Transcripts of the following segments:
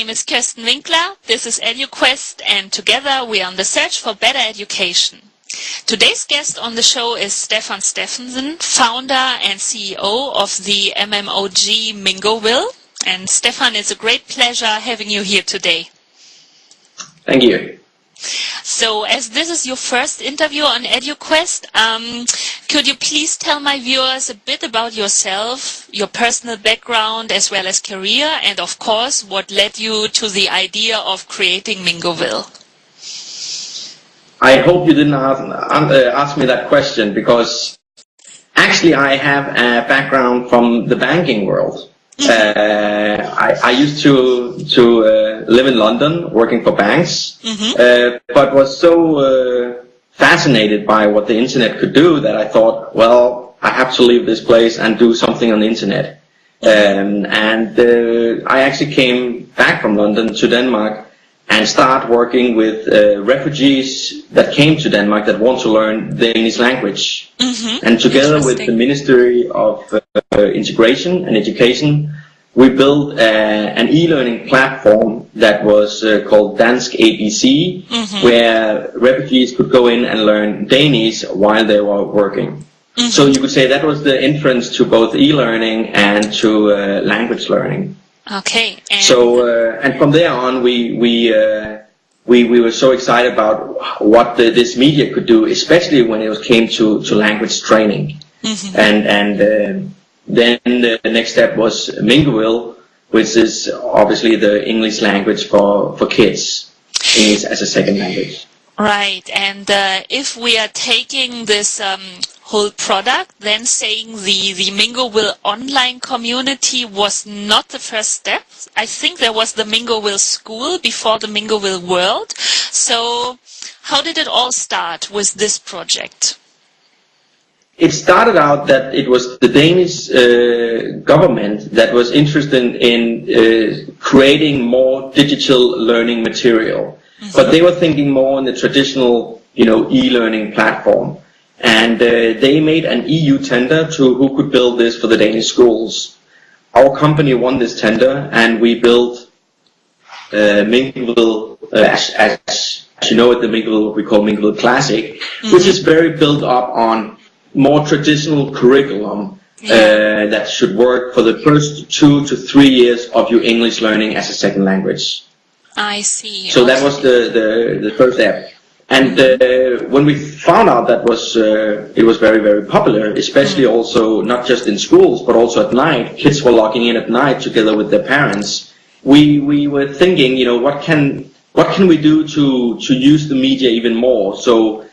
name is Kirsten Winkler, this is EDUKWEST, and together we are on the search for better education. Today's guest on the show is Stephan Stephensen, founder and CEO of the MMOG Mingoville. And Stephan, it's a great pleasure having you here today. Thank you. So, as this is your first interview on EDUKWEST, could you please tell my viewers a bit about yourself, your personal background as well as career, and of course, what led you to the idea of creating Mingoville? I hope you didn't ask me that question, because actually I have a background from the banking world. I used to live in London working for banks, but was so fascinated by what the internet could do that I thought, well, I have to leave this place and do something on the internet. I actually came back from London to Denmark and start working with refugees that came to Denmark that want to learn the Danish language. And together with the Ministry of Integration and Education, we built an e-learning platform that was called Dansk ABC, where refugees could go in and learn Danish while they were working. So you could say that was the entrance to both e-learning and to language learning. Okay. And from there on, we were so excited about what this media could do, especially when it came to language training. Then the next step was Mingoville, which is obviously the English language for kids, English as a second language. Right, and if we are taking this whole product, then saying the Mingoville online community was not the first step. I think there was the Mingoville school before the Mingoville world. So how did it all start with this project? It started out that it was the Danish government that was interested in creating more digital learning material. But they were thinking more on the traditional, e-learning platform. And they made an EU tender to who could build this for the Danish schools. Our company won this tender, and we built Mingoville, as you know, the Mingoville we call Mingoville Classic, which is very built up on more traditional curriculum that should work for the first 2 to 3 years of your English learning as a second language. I see. So that was the first step. And when we found out that it was very, very popular, especially also not just in schools, but also at night, kids were logging in at night together with their parents. We were thinking, what can we do to use the media even more? So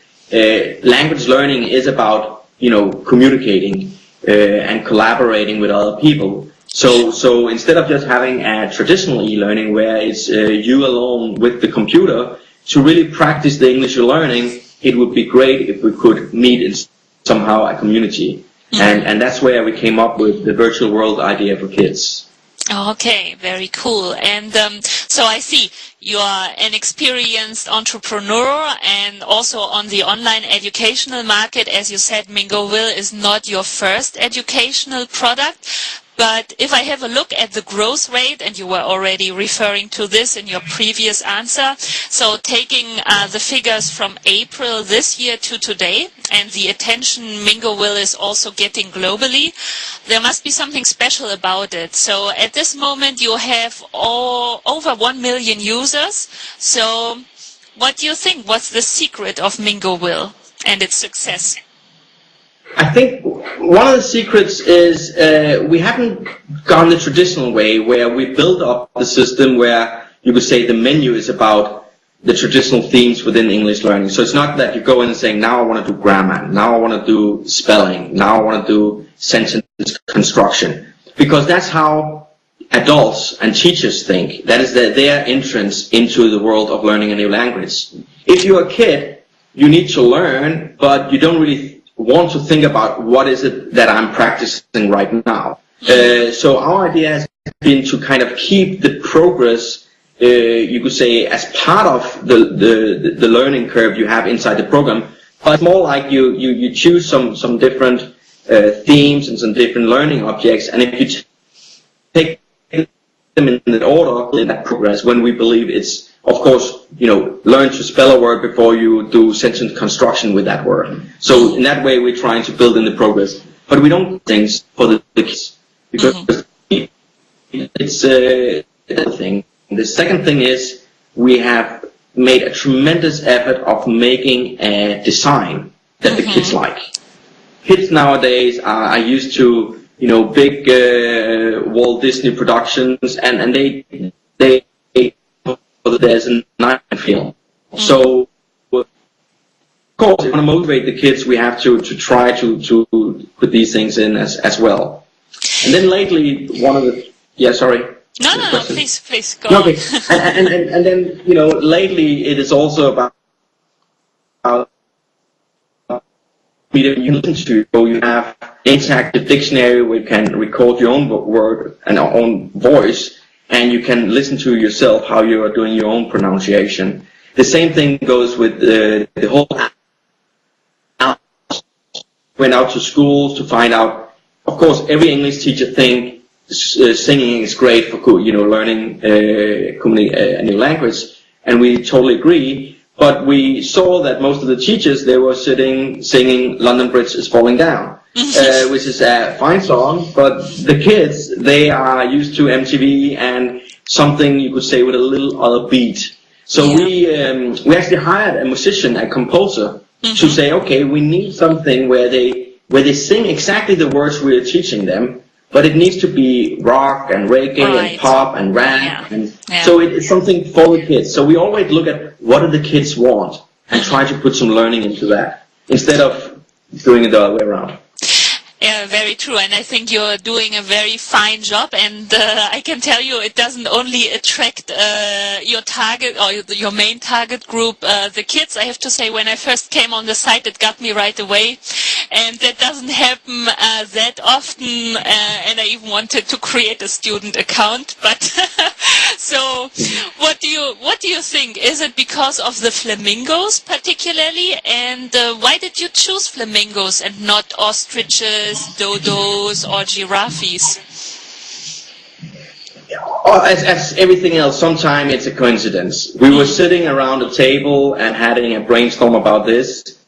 language learning is about communicating and collaborating with other people. So instead of just having a traditional e-learning where it's you alone with the computer, to really practice the English you're learning, it would be great if we could meet in somehow a community. And that's where we came up with the virtual world idea for kids. Okay, very cool. And so I see you are an experienced entrepreneur and also on the online educational market. As you said, Mingoville is not your first educational product. But if I have a look at the growth rate, and you were already referring to this in your previous answer, so taking the figures from April this year to today, and the attention Mingoville is also getting globally, there must be something special about it. So at this moment you have over 1 million users. So what do you think? What's the secret of Mingoville and its success? I think one of the secrets is we haven't gone the traditional way where we build up the system where you could say the menu is about the traditional themes within English learning. So it's not that you go in and saying, now I want to do grammar, now I want to do spelling, now I want to do sentence construction. Because that's how adults and teachers think. That is their entrance into the world of learning a new language. If you're a kid, you need to learn, but you don't really want to think about what is it that I'm practicing right now. So our idea has been to kind of keep the progress, you could say, as part of the learning curve you have inside the program, but more like you choose some different themes and some different learning objects, and if you take them in the order in that progress when we believe it's, of course, learn to spell a word before you do sentence construction with that word. So in that way, we're trying to build in the progress. But we don't do things for the kids because it's a thing. The second thing is we have made a tremendous effort of making a design that the kids like. Kids nowadays are used to big Walt Disney productions, and they there's a nice film. So of course, if we want to motivate the kids, we have to try to put these things in as well. And then lately, sorry. No, please go. Okay, and then lately it is also about media you listen to. So you have interactive dictionary where you can record your own word and your own voice, and you can listen to yourself how you are doing your own pronunciation. The same thing goes with the whole. Went out to schools to find out. Of course, every English teacher thinks singing is great for learning a new language, and we totally agree. But we saw that most of the teachers, they were singing "London Bridge is Falling Down," which is a fine song. But the kids, they are used to MTV and something you could say with a little other beat. So we actually hired a musician, a composer, to say, okay, we need something where they sing exactly the words we are teaching them. But it needs to be rock and reggae and pop and rap. So it's something for the kids. So we always look at what do the kids want and try to put some learning into that instead of doing it the other way around. Yeah, very true, and I think you're doing a very fine job, and I can tell you it doesn't only attract your target or your main target group, the kids. I have to say, when I first came on the site, it got me right away, and that doesn't happen that often, and I even wanted to create a student account, but so what do you think? Is it because of the flamingos particularly, and why did you choose flamingos and not ostriches, dodos or giraffes? As everything else, sometimes it's a coincidence. We were sitting around a table and having a brainstorm about this.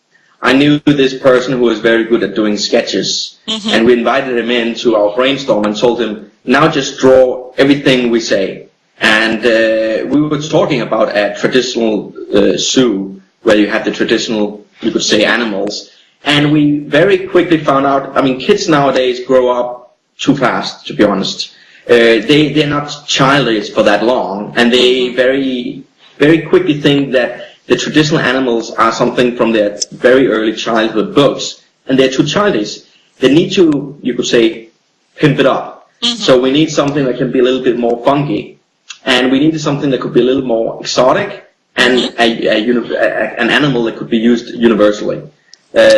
I knew this person who was very good at doing sketches, and we invited him in to our brainstorm and told him, now just draw everything we say. And we were talking about a traditional zoo where you have the traditional, you could say, animals. And we very quickly found out, kids nowadays grow up too fast, to be honest. They're not childish for that long, and they very, very quickly think that the traditional animals are something from their very early childhood books, and they're too childish. They need to, you could say, pimp it up. So we need something that can be a little bit more funky, and we needed something that could be a little more exotic, and an animal that could be used universally.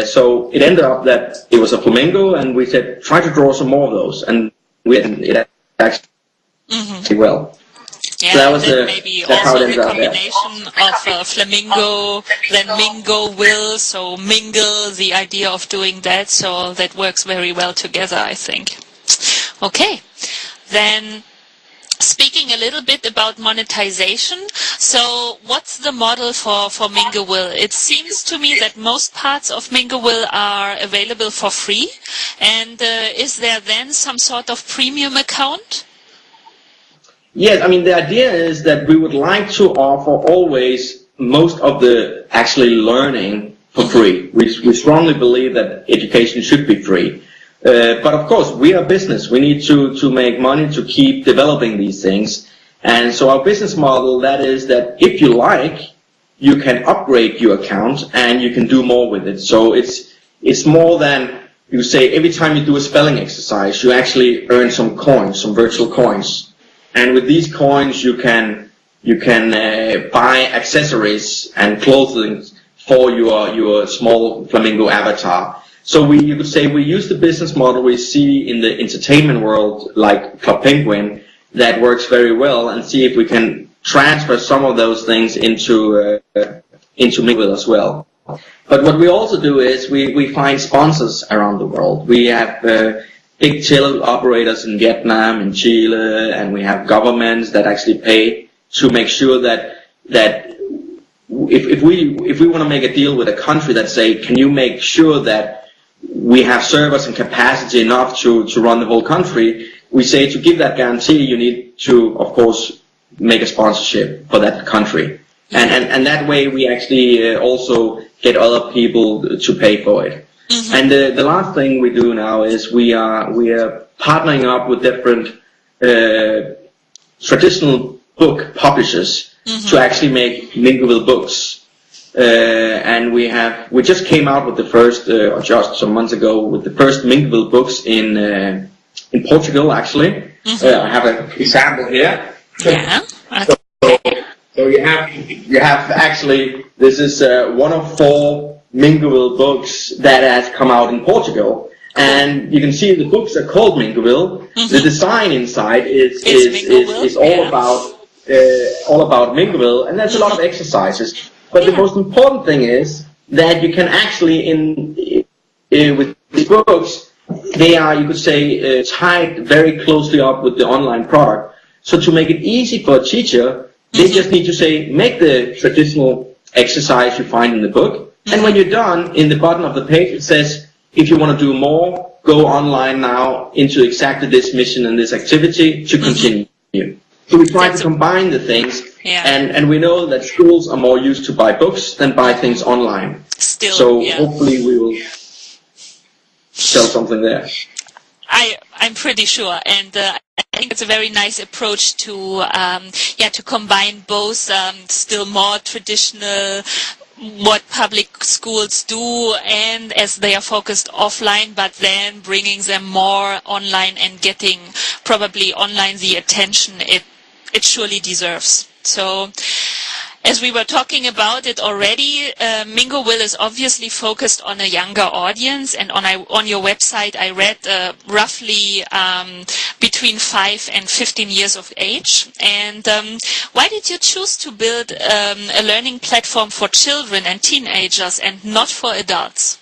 So it ended up that it was a flamingo, and we said, try to draw some more of those, and it actually well. Yeah, so that was maybe also the combination of flamingo, then Mingoville, so mingle, the idea of doing that, so that works very well together, I think. Okay, then speaking a little bit about monetization, so what's the model for Mingoville? It seems to me that most parts of Mingoville are available for free, and is there then some sort of premium account? Yes, the idea is that we would like to offer always most of the actually learning for free. We strongly believe that education should be free. But of course, we are business. We need to make money to keep developing these things. And so our business model, that is that if you like, you can upgrade your account and you can do more with it. So it's more than, you say, every time you do a spelling exercise, you actually earn some coins, some virtual coins. And with these coins, you can buy accessories and clothing for your small flamingo avatar. So you could say we use the business model we see in the entertainment world, like Club Penguin, that works very well, and see if we can transfer some of those things into Mingoville as well. But what we also do is we find sponsors around the world. We have big tele operators in Vietnam, in Chile, and we have governments that actually pay to make sure that if we want to make a deal with a country that say, can you make sure that we have servers and capacity enough to run the whole country, we say to give that guarantee, you need to, of course, make a sponsorship for that country. And that way we actually also get other people to pay for it. Mm-hmm. And the last thing we do now is we are partnering up with different traditional book publishers to actually make Mingoville books. And we just came out with the first, or just some months ago, with the first Mingoville books in Portugal, actually. I have an example here. Yeah. So you have actually, this is one of 4 Mingoville books that has come out in Portugal, and you can see the books are called Mingoville. The design inside is all about Mingoville, and there's a lot of exercises. But the most important thing is that you can actually with these books, they are, you could say, tied very closely up with the online product. So to make it easy for a teacher, they just need to say, make the traditional exercise you find in the book, and when you're done, in the bottom of the page it says, if you want to do more, go online now into exactly this mission and this activity to continue. So we try to combine the things, and we know that schools are more used to buy books than buy things online. So hopefully we will sell something there. I'm pretty sure, and I think it's a very nice approach to combine both still more traditional what public schools do, and as they are focused offline, but then bringing them more online and getting probably online the attention it surely deserves. So, as we were talking about it already, Mingoville is obviously focused on a younger audience, and on your website I read roughly between 5 and 15 years of age. And why did you choose to build a learning platform for children and teenagers and not for adults?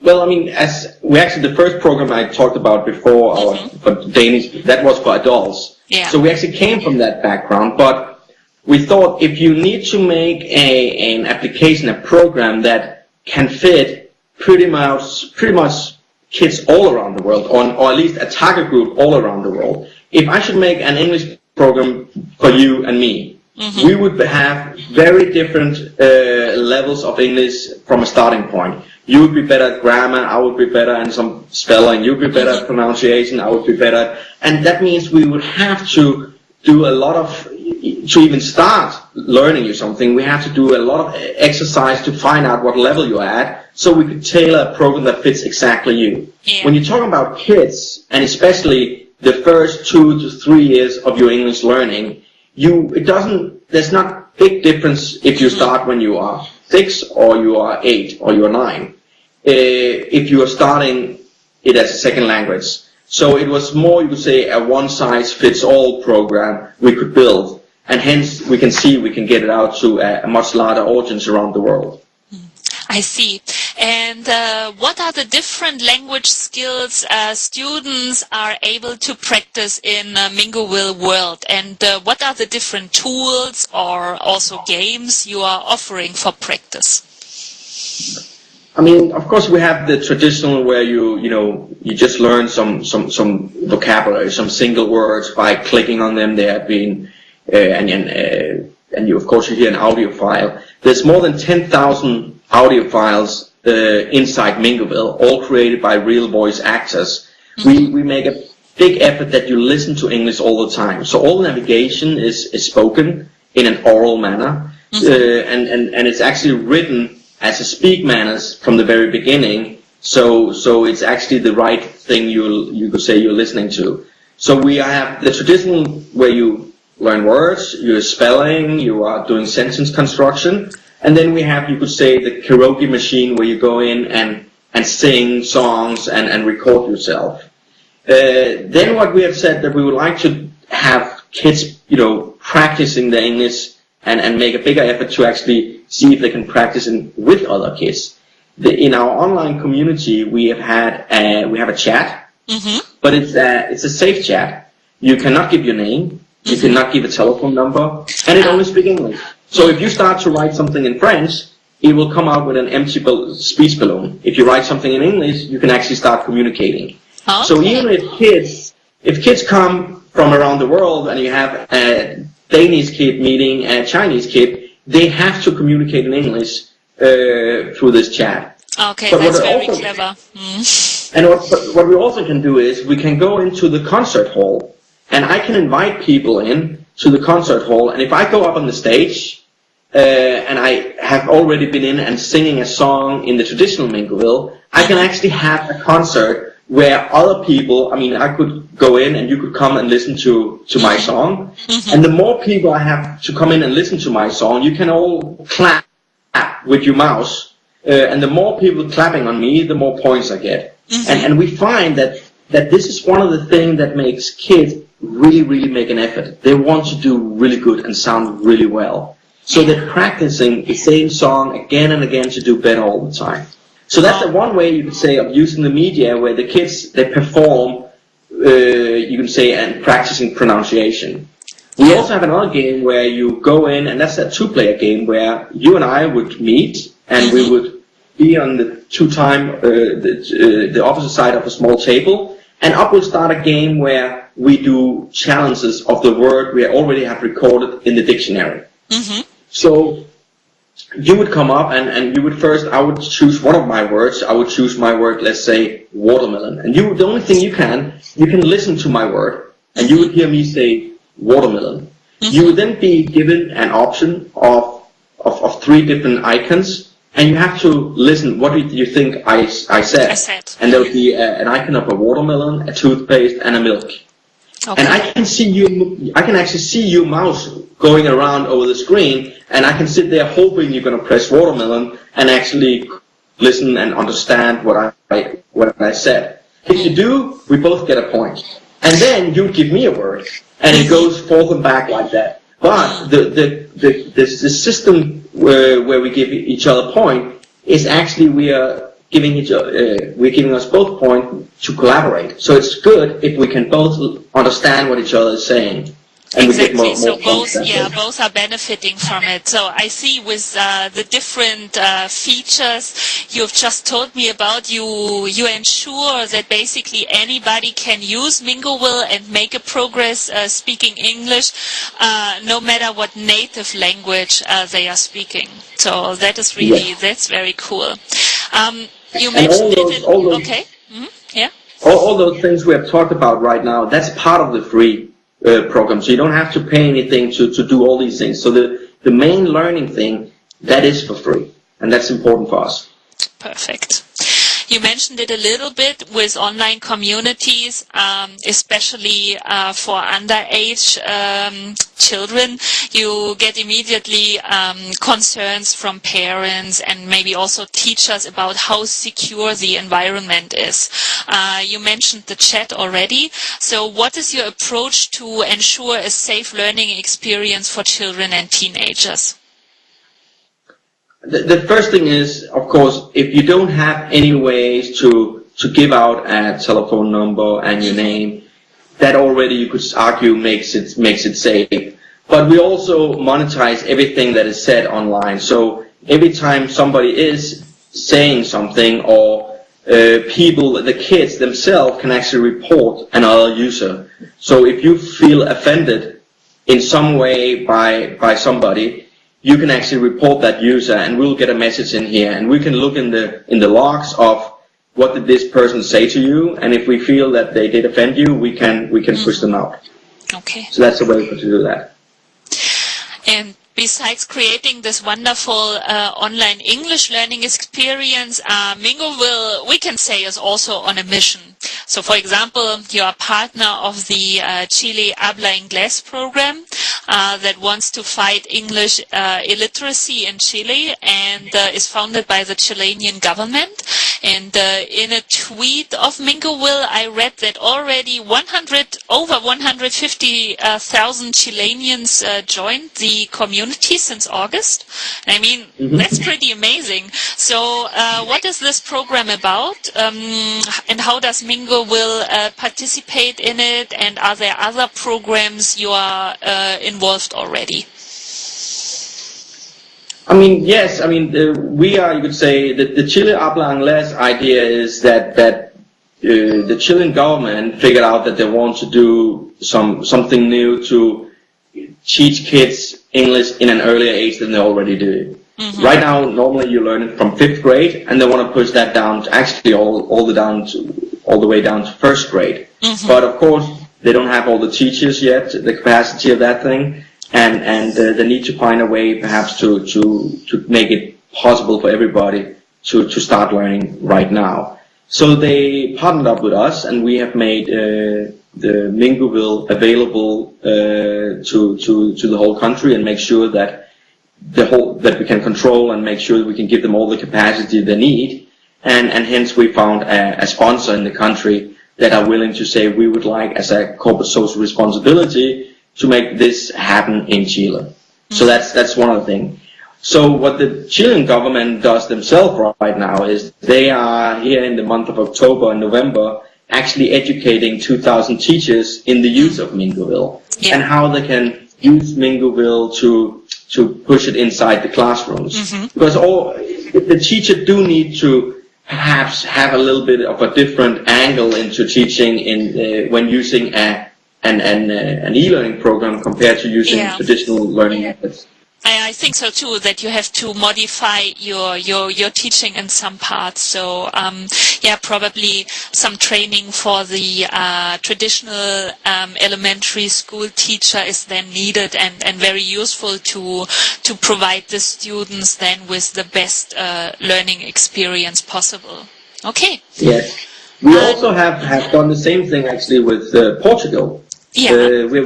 Well, I mean, the first program I talked about before, for Danish, that was for adults. Yeah. So we actually came from that background, but we thought if you need to make an application, a program that can fit pretty much kids all around the world, or at least a target group all around the world, if I should make an English program for you and me, we would have very different levels of English from a starting point. You would be better at grammar, I would be better at some spelling, you would be better at pronunciation, I would be better. And that means we would have to do a lot of, to even start learning you something, we have to do a lot of exercise to find out what level you're at, so we could tailor a program that fits exactly you. Yeah. When you're talking about kids, and especially the first 2 to 3 years of your English learning, there's not big difference if you start when you are 6 or you are 8 or you are 9. If you are starting it as a second language. So it was more, you could say, a one-size-fits-all program we could build, and hence we can see we can get it out to a much larger audience around the world. I see. And what are the different language skills students are able to practice in Mingoville world? And what are the different tools or also games you are offering for practice? I mean, of course, we have the traditional where you just learn some vocabulary, some single words by clicking on them. They have been, and you, of course, you hear an audio file. There's more than 10,000 audio files inside Mingoville, all created by real voice actors. We make a big effort that you listen to English all the time. So all navigation is spoken in an oral manner, and it's actually written as a speak manners from the very beginning, so it's actually the right thing you could say you're listening to. So we have the traditional where you learn words, you're spelling, you are doing sentence construction, and then we have, you could say, the karaoke machine where you go in and sing songs and record yourself. Then what we have said that we would like to have kids, practicing their English and make a bigger effort to actually see if they can practice with other kids. in our online community, we have a chat, but it's a safe chat. You cannot give your name, you cannot give a telephone number, and it only speaks English. So if you start to write something in French, it will come out with an empty speech balloon. If you write something in English, you can actually start communicating. Okay. So even if kids come from around the world and you have a Danish kid meeting a Chinese kid, they have to communicate in English through this chat. Okay, but that's very clever. And what we also can do is we can go into the concert hall, and I can invite people in to the concert hall, and if I go up on the stage, and I have already been in and singing a song in the traditional Mingoville, I can actually have a concert where other people, I could go in and you could come and listen to my song, and the more people I have to come in and listen to my song, you can all clap with your mouse, and the more people clapping on me, the more points I get. And we find that this is one of the things that makes kids really make an effort. They want to do really good and sound really well. So they're practicing the same song again and again to do better all the time. So that's the one way you could say of using the media, where the kids, they perform, you can say, and practicing pronunciation. We also have another game where you go in, and that's a two-player game where you and I would meet, and we would be on the the opposite side of a small table, and up will start a game where we do challenges of the word we already have recorded in the dictionary. So you would come up and you would first, I would choose one of my words. I would choose my word, let's say watermelon. And the only thing you can listen to my word and you would hear me say watermelon. You would then be given an option of three different icons, and you have to listen. What do you think I said? And there would be an icon of a watermelon, a toothpaste, and a milk. Okay. And I can actually see your mouse going around over the screen, and I can sit there hoping you're going to press watermelon and actually listen and understand what I said. If you do, we both get a point. And then you give me a word, and it goes forth and back like that. But the system where we give each other a point is actually we're giving us both point to collaborate. So it's good if we can both understand what each other is saying. And exactly. So both are benefiting from it. So I see with the different features you've just told me about, you ensure that basically anybody can use Mingoville and make a progress speaking English, no matter what native language they are speaking. So that is really that's very cool. You mentioned okay. Yeah. All those things we have talked about right now, that's part of the free program. So you don't have to pay anything to do all these things. So the main learning thing, that is for free. And that's important for us. Perfect. You mentioned it a little bit with online communities, especially for underage children. You get immediately concerns from parents and maybe also teachers about how secure the environment is. You mentioned the chat already. So what is your approach to ensure a safe learning experience for children and teenagers? The first thing is, of course, if you don't have any ways to give out a telephone number and your name, that already you could argue makes it safe. But we also monetize everything that is said online. So every time somebody is saying something, or the kids themselves can actually report another user. So if you feel offended in some way by somebody, you can actually report that user, and we'll get a message in here, and we can look in the logs of what did this person say to you, and if we feel that they did offend you, we can push them out. Okay. So that's a way to do that. And besides creating this wonderful online English learning experience, Mingoville, we can say, is also on a mission. So, for example, you are a partner of the Chile Habla Inglés program that wants to fight English illiteracy in Chile and is founded by the Chilean government. And in a tweet of Mingoville, I read that already over 150,000 Chileans joined the community since August. I mean, that's pretty amazing. So what is this program about? And how does Mingoville participate in it? And are there other programs you are involved already? I mean, yes. I mean, we are. You could say that the Chile Habla Inglés idea is that the Chilean government figured out that they want to do something new to teach kids English in an earlier age than they already do. Right now, normally you learn it from 5th grade, and they want to push that down to actually all the way down to 1st grade. But of course, they don't have all the teachers yet, the capacity of that thing. And they need to find a way, perhaps, to make it possible for everybody to start learning right now. So they partnered up with us, and we have made the Mingoville available to the whole country, and make sure that that we can control and make sure that we can give them all the capacity they need. And hence we found a sponsor in the country that are willing to say we would like, as a corporate social responsibility, to make this happen in Chile. So that's one of the things. So what the Chilean government does themselves right now is they are here in the month of October and November actually educating 2,000 teachers in the use of Mingoville and how they can use Mingoville to push it inside the classrooms. Because the teacher do need to perhaps have a little bit of a different angle into teaching when using an e-learning program compared to using traditional learning methods. I think so too, that you have to modify your teaching in some parts. So probably some training for the traditional elementary school teacher is then needed, and very useful to provide the students then with the best learning experience possible. Okay. Yes. We also have done the same thing actually with Portugal. We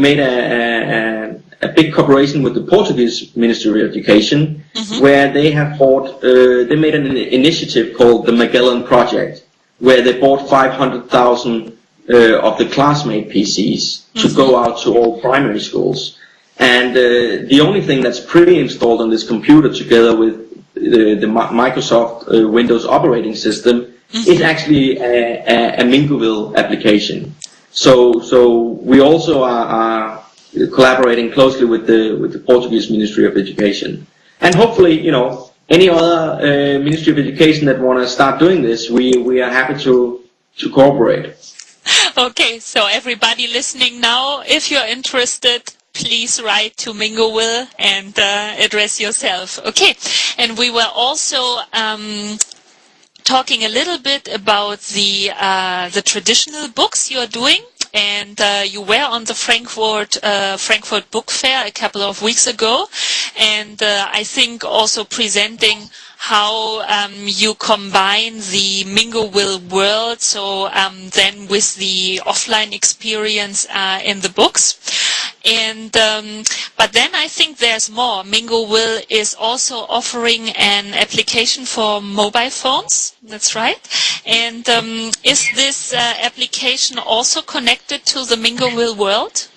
made a big cooperation with the Portuguese Ministry of Education, where they have they made an initiative called the Magellan Project, where they bought 500,000 of the classmate PCs to go out to all primary schools. And the only thing that's pre-installed on this computer, together with the Microsoft Windows operating system, is actually a Mingoville application. So we also are collaborating closely with the Portuguese Ministry of Education, and hopefully, any other Ministry of Education that want to start doing this, we are happy to cooperate. Okay, so everybody listening now, if you're interested, please write to Mingoville and address yourself. Okay, and we were also talking a little bit about the traditional books you're doing, and you were on the Frankfurt Book Fair a couple of weeks ago, and I think also presenting how you combine the Mingoville world, so then with the offline experience in the books. And but then I think there's more. Mingoville is also offering an application for mobile phones. That's right. And is this application also connected to the Mingoville world?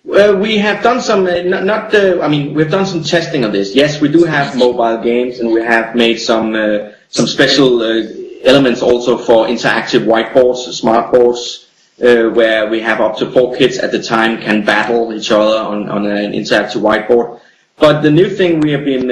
Well, we have done some, we've done some testing of this. Yes, we do have mobile games, and we have made some special elements also for interactive whiteboards, smart boards, where we have up to 4 kids at the time can battle each other on an interactive whiteboard. But the new thing we have been,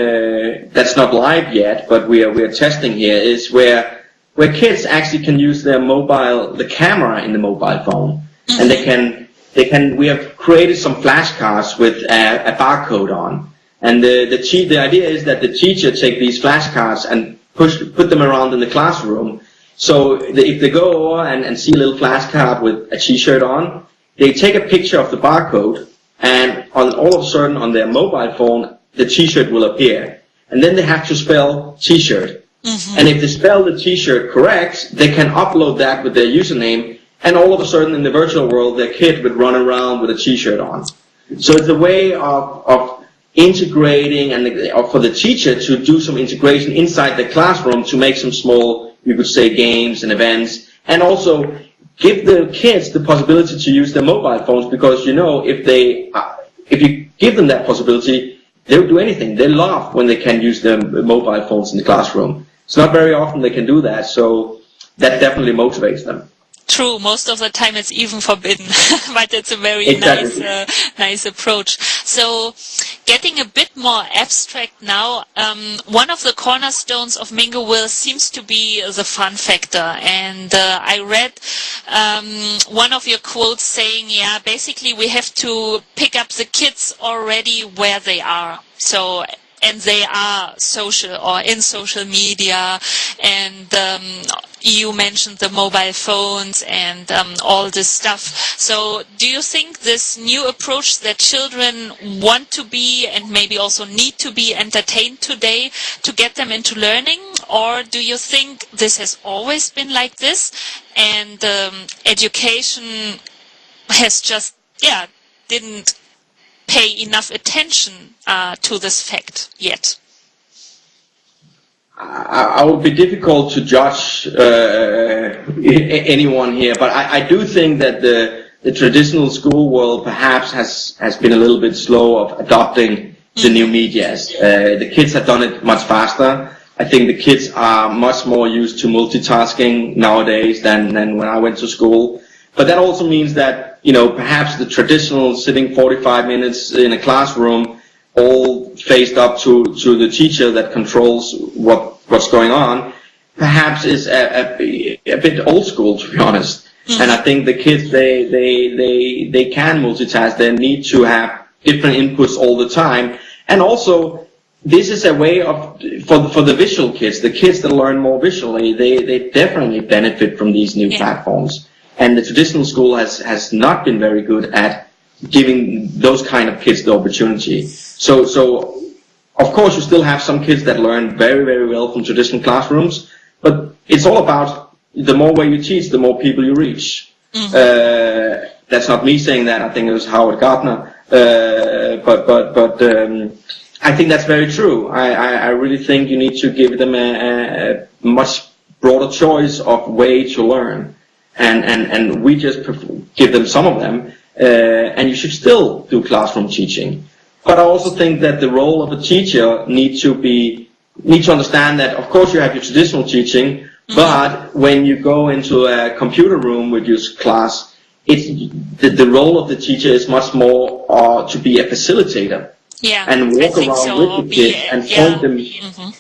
that's not live yet, but we are testing here, is where kids actually can use their the camera in the mobile phone, and we have created some flashcards with a barcode on, and the idea is that the teacher take these flashcards and put them around in the classroom. So if they go over and see a little flashcard with a T-shirt on, they take a picture of the barcode, and all of a sudden on their mobile phone the T-shirt will appear, and then they have to spell T-shirt. And if they spell the T-shirt correct, they can upload that with their username. And all of a sudden, in the virtual world, their kid would run around with a T-shirt on. So it's a way of integrating or for the teacher to do some integration inside the classroom to make some small, you could say, games and events, and also give the kids the possibility to use their mobile phones, because if you give them that possibility, they'll do anything. They laugh when they can use their mobile phones in the classroom. It's not very often they can do that, so that definitely motivates them. True, most of the time it's even forbidden, but it's a very nice approach. So, getting a bit more abstract now, one of the cornerstones of Mingoville seems to be the fun factor, and I read one of your quotes saying, yeah, basically we have to pick up the kids already where they are. So, and they are social or in social media, and you mentioned the mobile phones and all this stuff. So do you think this new approach that children want to be and maybe also need to be entertained today to get them into learning, or do you think this has always been like this and education has just, didn't pay enough attention to this fact yet? I would be difficult to judge anyone here, but I do think that the traditional school world perhaps has been a little bit slow of adopting the new medias. The kids have done it much faster. I think the kids are much more used to multitasking nowadays than when I went to school. But that also means that, perhaps the traditional sitting 45 minutes in a classroom, all faced up to the teacher that controls what's going on, perhaps is a bit old school, to be honest. And I think the kids, they can multitask. They need to have different inputs all the time. And also, this is a way for the visual kids, the kids that learn more visually, they definitely benefit from these new platforms. And the traditional school has not been very good at giving those kind of kids the opportunity. So of course you still have some kids that learn very, very well from traditional classrooms, but it's all about the more way you teach, the more people you reach. That's not me saying that, I think it was Howard Gardner. But I think that's very true. I really think you need to give them a much broader choice of way to learn. And we just give them some of them, and you should still do classroom teaching. But I also think that the role of a teacher need to understand that, of course, you have your traditional teaching, but when you go into a computer room with your class, the role of the teacher is much more to be a facilitator. Yeah, and walk around with the kids and point them.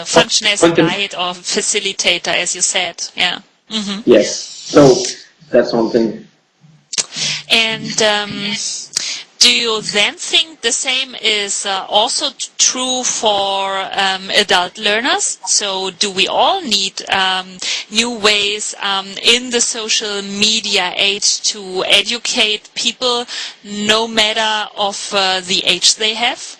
Function as a guide or facilitator, as you said. Yeah. Yes. So that's one thing. And do you then think the same is also true for adult learners? So do we all need new ways in the social media age to educate people, no matter of the age they have?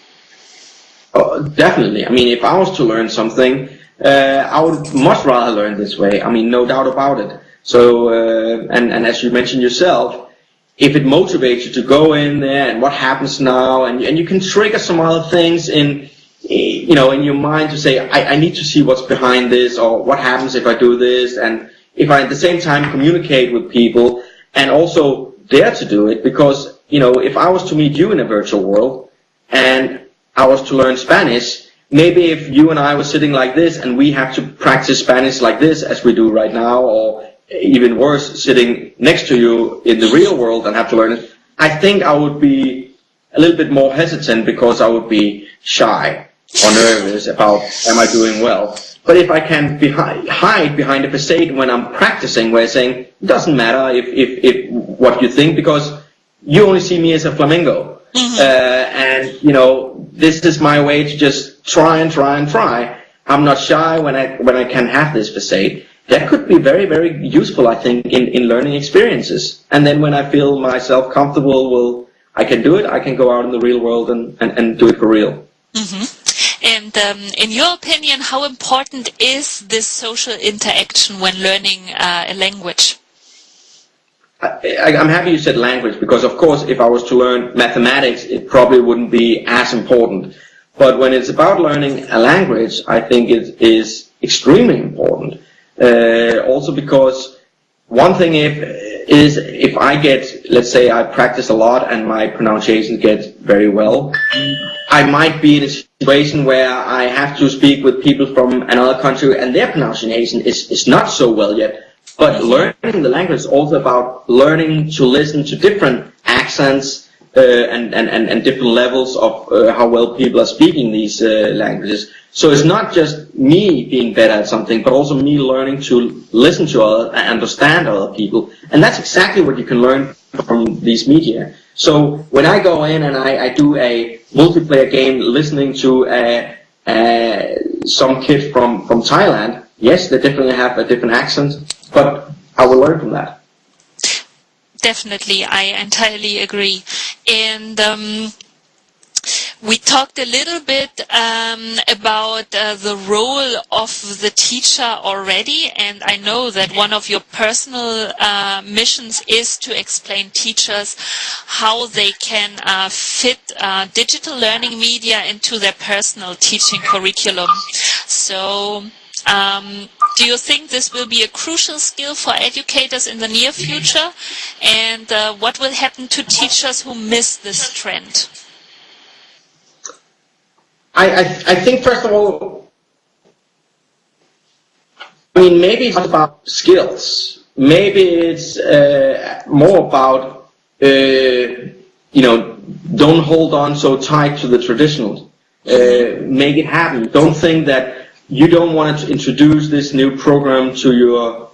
Oh, definitely. I mean, if I was to learn something, I would much rather learn this way. I mean, no doubt about it. So, and as you mentioned yourself, if it motivates you to go in there and what happens now, and you can trigger some other things in your mind to say, I need to see what's behind this, or what happens if I do this, and if I at the same time communicate with people and also dare to do it, because, if I was to meet you in a virtual world and I was to learn Spanish, maybe if you and I were sitting like this and we have to practice Spanish like this as we do right now, or even worse, sitting next to you in the real world and have to learn it, I think I would be a little bit more hesitant because I would be shy or nervous about, am I doing well? But if I can hide behind a facade when I'm practicing, where I'm saying, it doesn't matter if what you think, because you only see me as a flamingo. And, this is my way to just try and try and try. I'm not shy when I can have this facade. That could be very, very useful, I think, in learning experiences. And then when I feel myself comfortable, I can do it, I can go out in the real world and do it for real. And in your opinion, how important is this social interaction when learning a language? I'm happy you said language, because of course if I was to learn mathematics, it probably wouldn't be as important. But when it's about learning a language, I think it is extremely important. Also because one thing is if I get, let's say I practice a lot and my pronunciation gets very well, I might be in a situation where I have to speak with people from another country and their pronunciation is not so well yet. But learning the language is also about learning to listen to different accents and different levels of how well people are speaking these languages. So it's not just me being better at something, but also me learning to listen to others and understand other people. And that's exactly what you can learn from these media. So when I go in and I do a multiplayer game listening to some kid from Thailand, yes, they definitely have a different accent, but I will learn from that. Definitely, I entirely agree. And we talked a little bit about the role of the teacher already, and I know that one of your personal missions is to explain teachers how they can fit digital learning media into their personal teaching curriculum. So do you think this will be a crucial skill for educators in the near future? And what will happen to teachers who miss this trend? I think, first of all, I mean, maybe it's not about skills. Maybe it's more about, don't hold on so tight to the traditional. Make it happen. Don't think that you don't want to introduce this new program to your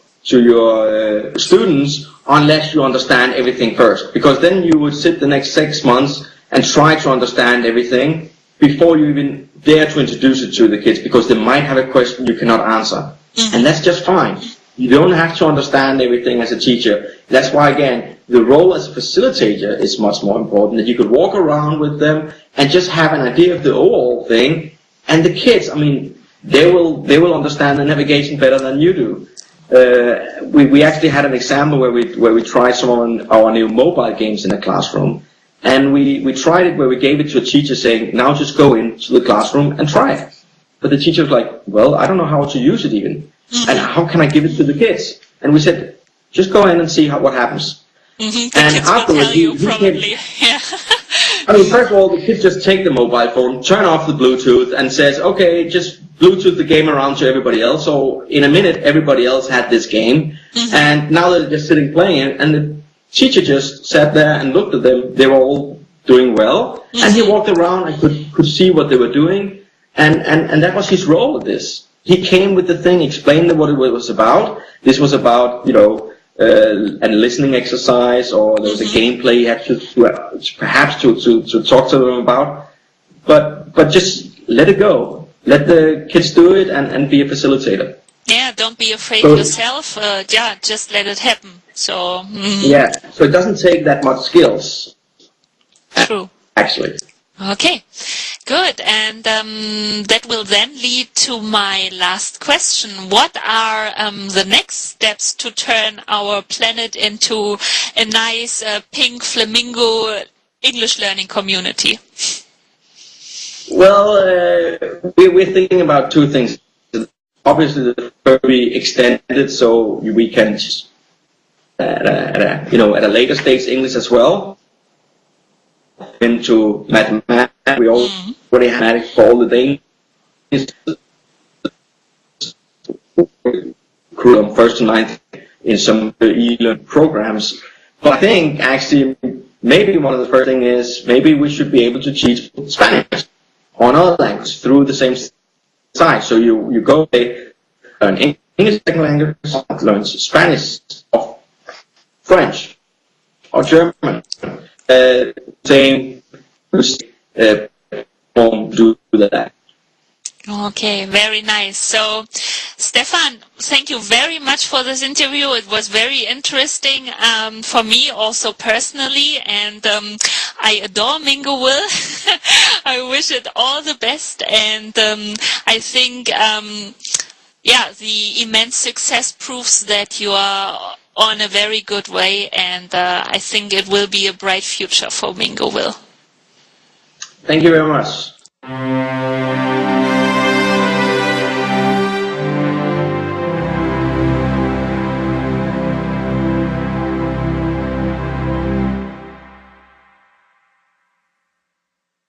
students unless you understand everything first. Because then you would sit the next 6 months and try to understand everything before you even dare to introduce it to the kids, because they might have a question you cannot answer. And that's just fine. You don't have to understand everything as a teacher. That's why, again, the role as a facilitator is much more important, that you could walk around with them and just have an idea of the overall thing. And the kids, I mean, they will understand the navigation better than you do. We actually had an example where we tried some of our new mobile games in the classroom. And we tried it where we gave it to a teacher saying, now just go into the classroom and try it. But the teacher was like, well, I don't know how to use it even. And how can I give it to the kids? And we said, just go in and see what happens. The and kids afterwards, will tell you probably. Yeah. I mean, first of all, the kids just take the mobile phone, turn off the Bluetooth, and says, okay, just Bluetooth the game around to everybody else. So in a minute, everybody else had this game. And now they're just sitting playing it, and the teacher just sat there and looked at them. They were all doing well. And he walked around and could see what they were doing. And that was his role with this. He came with the thing, explained what it was about. This was about, a listening exercise, or there was a gameplay he had to perhaps to talk to them about. But just let it go. Let the kids do it and be a facilitator. Yeah, don't be afraid yourself. Just let it happen. So yeah, so it doesn't take that much skills. True. Actually. Okay, good. And that will then lead to my last question. What are the next steps to turn our planet into a nice pink flamingo English learning community? Well, we're thinking about two things. Obviously, the first will be extended so we can just, at a later stage English as well. Into mathematics, we already have mathematics for all the things. From first to ninth in some e-learning programs. But I think actually maybe one of the first things is maybe we should be able to teach Spanish or another language through the same site. So you go learn English second language, learn Spanish or French or German. Same do that. Okay, very nice. So, Stephan, thank you very much for this interview. It was very interesting for me also personally, and I adore Mingoville. I wish it all the best, and I think, the immense success proves that you are on a very good way, and I think it will be a bright future for Mingoville. Thank you very much.